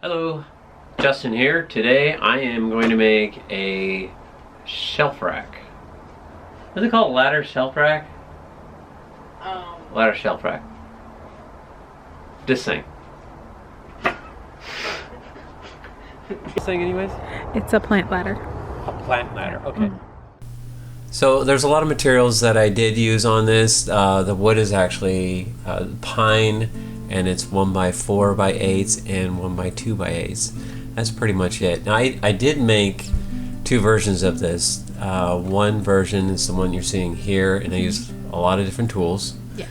Hello, Justin here. Today I am going to make a shelf rack. What's it called? Ladder shelf rack? Ladder shelf rack. This thing. This thing anyways? It's a plant ladder. A plant ladder, okay. So there's a lot of materials that I did use on this. The wood is actually pine, and it's 1x4x8 and 1x2x8. That's pretty much it. Now I did make two versions of this. One version is the one you're seeing here, and I used a lot of different tools. Yeah.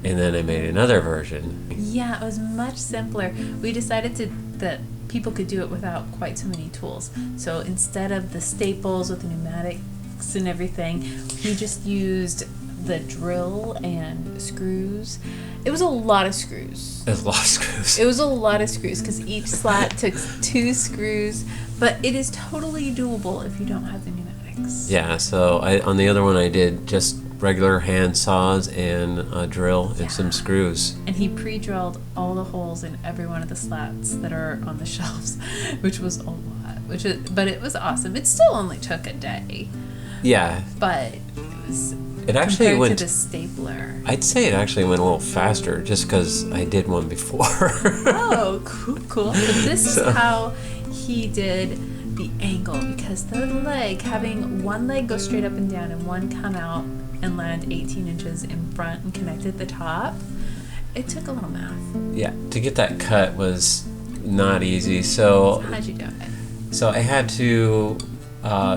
And then I made another version. Yeah, it was much simpler. We decided that people could do it without quite so many tools. So instead of the staples with the pneumatics and everything, we just used the drill and screws. It was a lot of screws. It was a lot of screws. It was a lot of screws because each slat took 2 screws, but it is totally doable if you don't have the pneumatics. Yeah, so on the other one I did just regular hand saws and a drill and some screws. And he pre-drilled all the holes in every one of the slats that are on the shelves, which was a lot. But it was awesome. It still only took a day. Yeah. But it actually compared went to the stapler. I'd say it actually went a little faster just because I did one before. Oh, cool. But this is how he did the angle, because the leg, having one leg go straight up and down and one come out and land 18 inches in front and connect at the top, it took a little math. Yeah, to get that cut was not easy. So how'd you do it? So I had to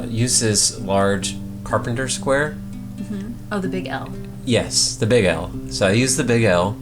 use this large carpenter square. Mm-hmm. Oh, the big L. Yes, the big L. So I used the big L,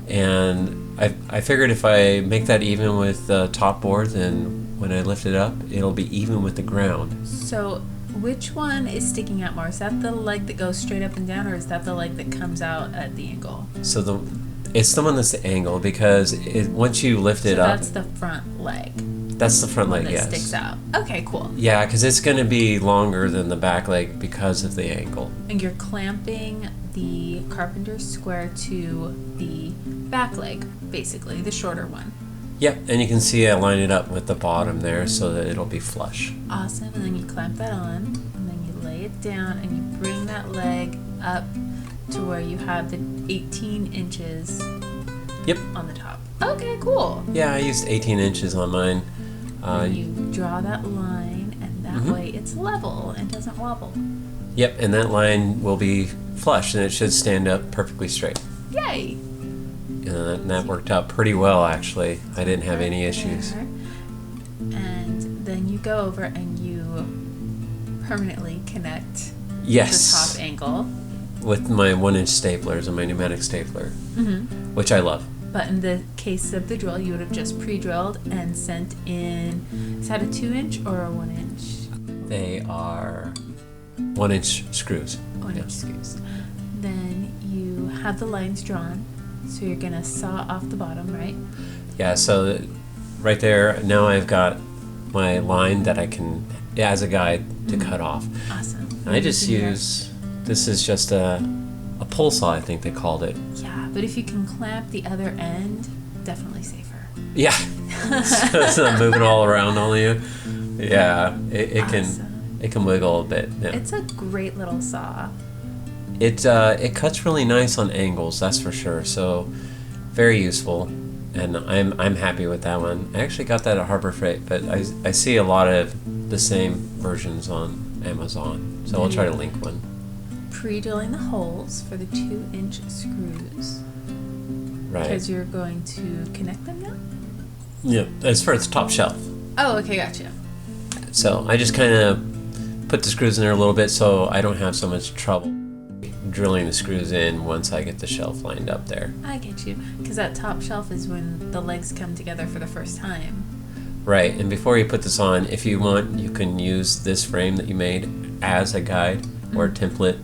and I figured if I make that even with the top board, then when I lift it up, it'll be even with the ground. So which one is sticking out more? Is that the leg that goes straight up and down, or is that the leg that comes out at the angle? So it's the one that's the angle, because once you lift it up... So that's the front leg. That's the front leg, that yes. Sticks out. Okay, cool. Yeah, because it's going to be longer than the back leg because of the angle. And you're clamping the carpenter square to the back leg, basically, the shorter one. Yep, and you can see I line it up with the bottom there so that it'll be flush. Awesome, and then you clamp that on, and then you lay it down, and you bring that leg up to where you have the 18 inches Yep. on the top. Okay, cool. Yeah, I used 18 inches on mine. You draw that line, and that way it's level and doesn't wobble. Yep, and that line will be flush, and it should stand up perfectly straight. Yay! And that worked out pretty well, actually. I didn't have any issues. And then you go over and you permanently connect the top angle. With my 1-inch staplers and my pneumatic stapler, which I love. But in the case of the drill, you would have just pre-drilled and sent in, is that a 2-inch or a 1-inch? They are 1-inch screws. 1-inch screws. Then you have the lines drawn, so you're going to saw off the bottom, right? Yeah, so right there, now I've got my line that I can, as a guide, to cut off. Awesome. And I just use, this is just a pull saw, I think they called it. Yeah, but if you can clamp the other end, definitely safer. Yeah, so it's not moving all around on you. Yeah, it can wiggle a bit. Yeah. It's a great little saw. It cuts really nice on angles, that's for sure. So very useful, and I'm happy with that one. I actually got that at Harbor Freight, but I see a lot of the same versions on Amazon, so I'll try to link one. Pre-drilling the holes for the 2-inch screws. Right. Because you're going to connect them now? Yeah, it's for the top shelf. Oh, okay, gotcha. So I just kind of put the screws in there a little bit so I don't have so much trouble drilling the screws in once I get the shelf lined up there. I get you. Because that top shelf is when the legs come together for the first time. Right, and before you put this on, if you want, you can use this frame that you made as a guide or a template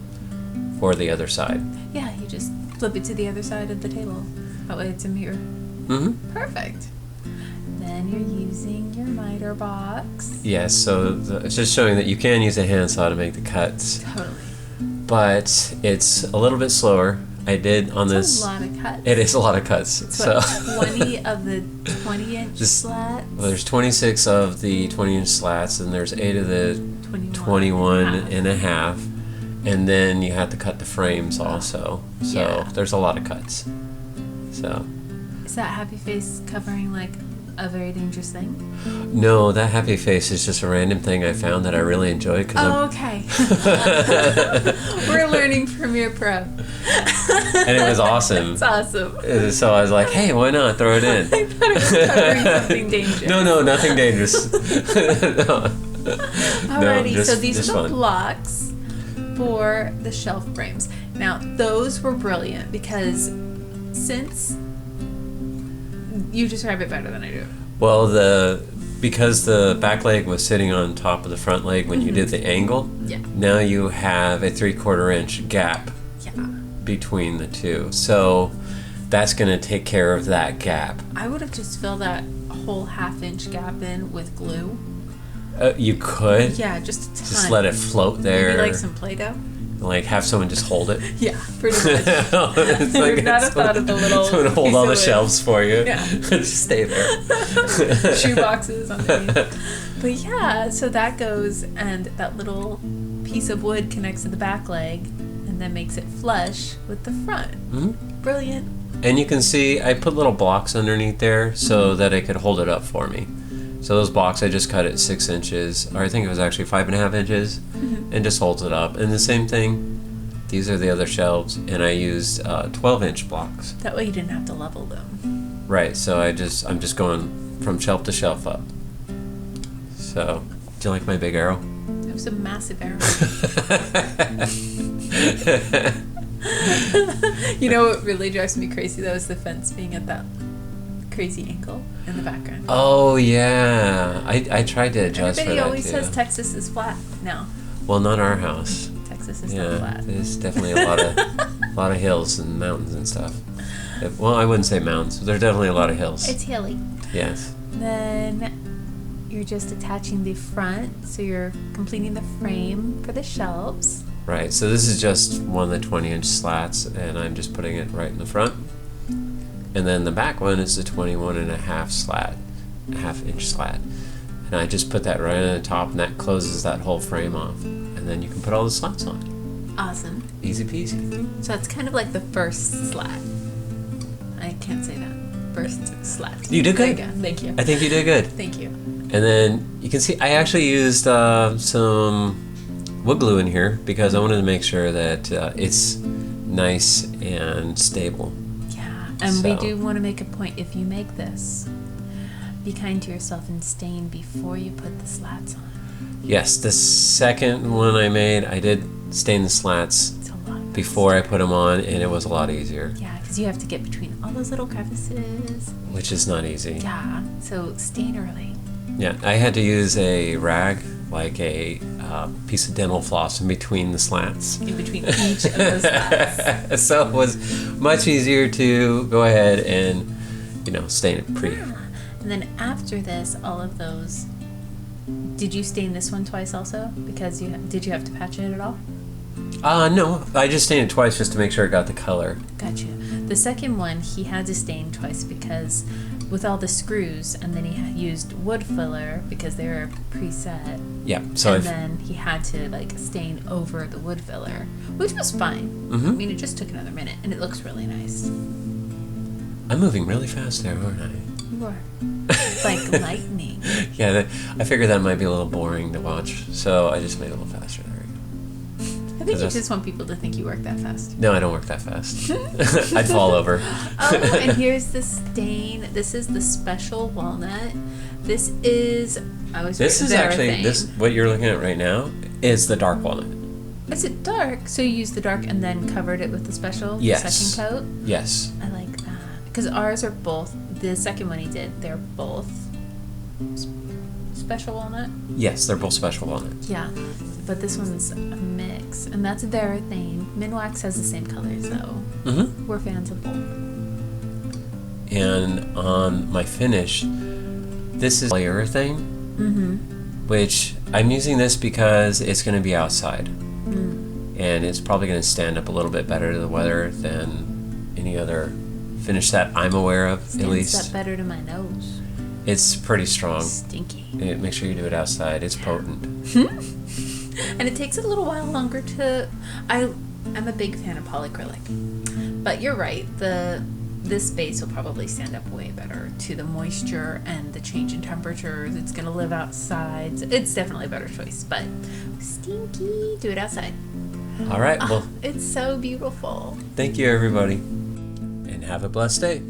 for the other side. Yeah, you just flip it to the other side of the table. That way it's a mirror. Perfect. Then you're using your miter box. Yes, so it's just showing that you can use a handsaw to make the cuts. Totally. But it's a little bit slower I did on That's this. a lot of cuts. It is a lot of cuts. It's So what, 20 of the 20-inch slats? well, there's 26 of the 20-inch slats, and there's 8 of the 21 and a half. And then you have to cut the frames also. So Yeah. there's a lot of cuts. So Is that happy face covering like a very dangerous thing? no, that happy face is just a random thing I found that I really enjoyed. Oh, okay. We're learning Premiere Pro. And it was awesome. It's awesome. So I was like, hey, why not throw it in? I thought it was covering something dangerous. No, nothing dangerous. No. Alrighty, just- so these just are the fun. blocks for the shelf frames. Now, those were brilliant because since you describe it better than I do. Well, because the back leg was sitting on top of the front leg when you did the angle, Yeah. now you have a 3/4 inch gap Yeah. between the two. So that's going to take care of that gap. I would have just filled that whole half-inch gap in with glue. You could Yeah, just a ton. just let it float there. Maybe like some Play-Doh. Like have someone just hold it. Yeah, pretty much. It's I would not have someone- thought of the little someone hold piece all of the wood. shelves for you. Yeah. Just stay there. Shoe boxes underneath. But yeah, so that goes, and that little piece of wood connects to the back leg and then makes it flush with the front. Mhm. Brilliant. And you can see I put little blocks underneath there so that it could hold it up for me. So those blocks I just cut at 6 inches, or I think it was actually 5.5 inches, and just holds it up. And the same thing, these are the other shelves, and I used 12-inch blocks. That way you didn't have to level them. Right. So I'm just going from shelf to shelf up. So, do you like my big arrow? It was a massive arrow. You know what really drives me crazy though is the fence being at that crazy angle in the background. Oh yeah, I tried to adjust Everybody for that always too. says Texas is flat. No, Well, not our house. Texas is not Yeah, flat. there's definitely a lot of hills and mountains and stuff. Well, I wouldn't say mountains. There's definitely a lot of hills. It's hilly. Yes. Then you're just attaching the front, so you're completing the frame for the shelves. Right. So this is just one of the 20-inch slats, and I'm just putting it right in the front. And then the back one is the 21 and a half slat, half-inch slat. And I just put that right on the top, and that closes that whole frame off. And then you can put all the slats on. Awesome. Easy peasy. So it's kind of like the first slat. I can't say that. First slat. You did There good. you go. Thank you. I think you did good. Thank you. And then you can see I actually used some wood glue in here because I wanted to make sure that it's nice and stable. Yeah, and we So- do want to make a point. If you make this, be kind to yourself and stain before you put the slats on. Yes, the second one I made, I did stain the slats It's a lot. before I put them on, and it was a lot easier, Yeah, because you have to get between all those little crevices. which is not easy. Yeah, so stain early. Yeah, I had to use a rag, like a piece of dental floss in between the slats. In between each of those slats. So it was much easier to go ahead and, stain it pre. And then after this, all of those. Did you stain this one twice also? Because did you have to patch it at all? No, I just stained it twice just to make sure it got the color. Gotcha. The second one, he had to stain twice because with all the screws, and then he used wood filler because they were preset. Yeah, so And then he had to stain over the wood filler, which was fine. Mhm. I mean, it just took another minute, and it looks really nice. I'm moving really fast there, aren't I? You are like lightning. Yeah, I figured that might be a little boring to watch, so I just made it a little faster. There we go. I think you just want people to think you work that fast. No, I don't work that fast. I'd fall over. Oh, and here's the stain. This is the special walnut. This is This is actually what you're looking at right now is the dark walnut. Is it dark? So you used the dark and then covered it with the special Yes. second coat? Yes. I like that. Because ours are both, the second one he did, they're both special walnut. Yes, they're both special walnut. Yeah, but this one's a mix. And that's Varathane. Minwax has the same colors though. Mm-hmm. We're fans of both. And on my finish, this is polyurethane, Mm-hmm. which I'm using this because it's going to be outside. and it's probably going to stand up a little bit better to the weather than any other finish that I'm aware of, at least. Stands up better to my nose. It's pretty strong. Stinky. Make sure you do it outside. It's potent. And it takes a little while longer to... I'm a big fan of polyacrylic. But you're right. This base will probably stand up way better to the moisture and the change in temperatures. It's going to live outside. It's definitely a better choice. But stinky, do it outside. All right. Well, it's so beautiful. thank you, everybody. And have a blessed day.